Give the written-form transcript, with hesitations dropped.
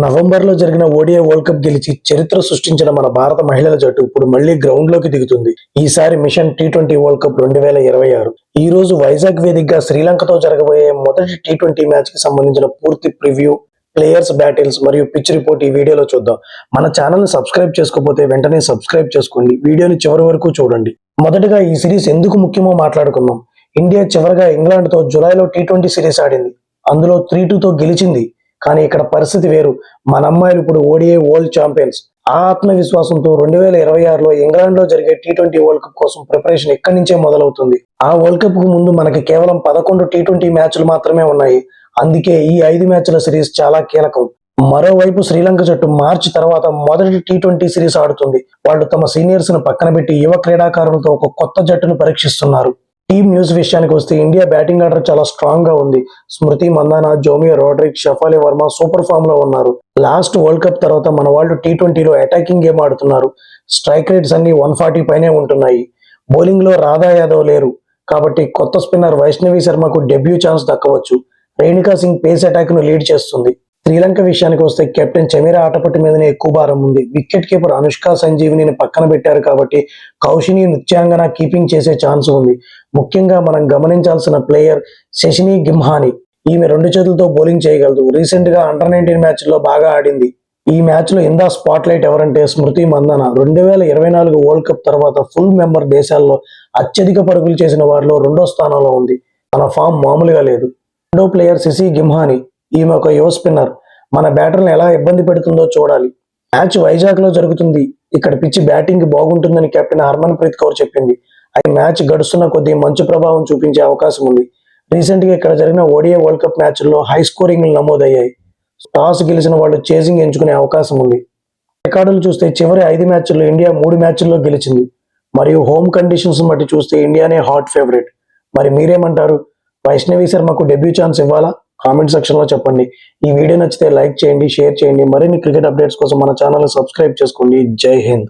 నవంబర్లో జరిగిన ODI world cup గెలిచి చరిత్ర సృష్టించిన మన భారత మహిళల జట్టు ఇప్పుడు మళ్లీ గ్రౌండ్లోకి దిగుతుంది. ఈసారి మిషన్ టీ20 వరల్డ్ కప్ 2026. ఈ రోజు వైజాగ్ వేదికగా శ్రీలంకతో జరగబోయే మొదటి టీ20 మ్యాచ్ కి సంబంధించిన పూర్తి ప్రివ్యూ, ప్లేయర్స్ బ్యాటిల్స్ మరియు పిచ్ రిపోర్ట్ ఈ వీడియోలో చూద్దాం. మన ఛానల్ సబ్స్క్రైబ్ చేసుకోకపోతే వెంటనే సబ్స్క్రైబ్ చేసుకోండి. వీడియోని చివరి వరకు చూడండి. మొదటగా ఈ సిరీస్ ఎందుకు ముఖ్యమో మాట్లాడుకుందాం. ఇండియా చివరగా ఇంగ్లాండ్తో జులైలో టీ20 సిరీస్ ఆడింది. అందులో 3-2తో గెలిచింది. కానీ ఇక్కడ పరిస్థితి వేరు. మన అమ్మాయిలు ఇప్పుడు ఓడిఐ వరల్డ్ ఛాంపియన్స్. ఆ ఆత్మవిశ్వాసంతో 2026లో ఇంగ్లాండ్ లో జరిగే టీ20 వరల్డ్ కప్ కోసం ప్రిపరేషన్ ఇక్కడి నుంచే మొదలవుతుంది. ఆ వరల్డ్ కప్ కు ముందు మనకి కేవలం 11 టీ20 మ్యాచ్లు మాత్రమే ఉన్నాయి. అందుకే ఈ 5 మ్యాచ్ల సిరీస్ చాలా కీలకం. మరోవైపు శ్రీలంక జట్టు మార్చి తర్వాత మొదటి టీ20 సిరీస్ ఆడుతుంది. వాళ్ళు తమ సీనియర్స్ ను పక్కన పెట్టి యువ క్రీడాకారులతో ఒక కొత్త జట్టును పరీక్షిస్తున్నారు. టీమ్ న్యూస్ విషయానికి వస్తే ఇండియా బ్యాటింగ్ ఆర్డర్ చాలా స్ట్రాంగ్ గా ఉంది. స్మృతి మందాన, జోమియో రోడ్రిక్, షఫాలి వర్మ సూపర్ ఫామ్ లో ఉన్నారు. లాస్ట్ వరల్డ్ కప్ తర్వాత మన వాళ్ళు టీ20లో అటాకింగ్ గేమ్ ఆడుతున్నారు. స్ట్రైక్ రేట్స్ అన్ని 140 పైనే ఉంటున్నాయి. బౌలింగ్ లో రాధా యాదవ్ లేరు కాబట్టి కొత్త స్పిన్నర్ వైష్ణవి శర్మకు డెబ్యూ ఛాన్స్ దక్కవచ్చు. రేణుకా సింగ్ పేస్ అటాక్ ను లీడ్ చేస్తుంది. శ్రీలంక విషయానికి వస్తే కెప్టెన్ చమీరా ఆటపట్టు మీదనే ఎక్కువ భారం ఉంది. వికెట్ కీపర్ అనుష్క సంజీవిని పక్కన పెట్టారు కాబట్టి కౌశిని నృత్యాంగన కీపింగ్ చేసే ఛాన్స్ ఉంది. ముఖ్యంగా మనం గమనించాల్సిన ప్లేయర్ శశిని గిమ్హాని. ఈమె 2 చేతులతో బౌలింగ్ చేయగలదు. రీసెంట్ గా అండర్-19 మ్యాచ్ లో బాగా ఆడింది. ఈ మ్యాచ్ లో ఇందా స్పాట్ లైట్ ఎవరంటే స్మృతి మందన. 2024 వరల్డ్ కప్ తర్వాత ఫుల్ మెంబర్ దేశాల్లో అత్యధిక పరుగులు చేసిన వారిలో 2వ స్థానంలో ఉంది. తన ఫామ్ మామూలుగా లేదు. రెండో ప్లేయర్ శశి గిమ్హాని. ఈమె ఒక యువ స్పిన్నర్. మన బ్యాటర్లను ఎలా ఇబ్బంది పెడుతుందో చూడాలి. మ్యాచ్ వైజాగ్ లో జరుగుతుంది. ఇక్కడ పిచ్ బ్యాటింగ్ బాగుంటుందని కెప్టెన్ హర్మన్ ప్రీత్ కౌర్ చెప్పింది. అయితే మ్యాచ్ గడుస్తున్న కొద్దీ మంచు ప్రభావం చూపించే అవకాశం ఉంది. రీసెంట్ గా ఇక్కడ జరిగిన ఓడిఐ వరల్డ్ కప్ మ్యాచ్ల్లో హై స్కోరింగ్ నమోదయ్యాయి. టాస్ గెలిచిన వాళ్ళు చేజింగ్ ఎంచుకునే అవకాశం ఉంది. రికార్డులు చూస్తే చివరి 5 మ్యాచ్ల్లో ఇండియా 3 మ్యాచ్ల్లో గెలిచింది. మరియు హోమ్ కండిషన్స్ బట్టి చూస్తే ఇండియానే హాట్ ఫేవరెట్. మరి మీరేమంటారు? వైష్ణవి శర్మకు డెబ్యూ ఛాన్స్ ఇవ్వాలా? కామెంట్ సెక్షన్ లో చెప్పండి. ఈ వీడియో నచ్చితే లైక్ చేయండి, షేర్ చేయండి. మరిన్ని క్రికెట్ అప్డేట్స్ కోసం మన ఛానల్ సబ్స్క్రైబ్ చేసుకోండి. జై హింద్.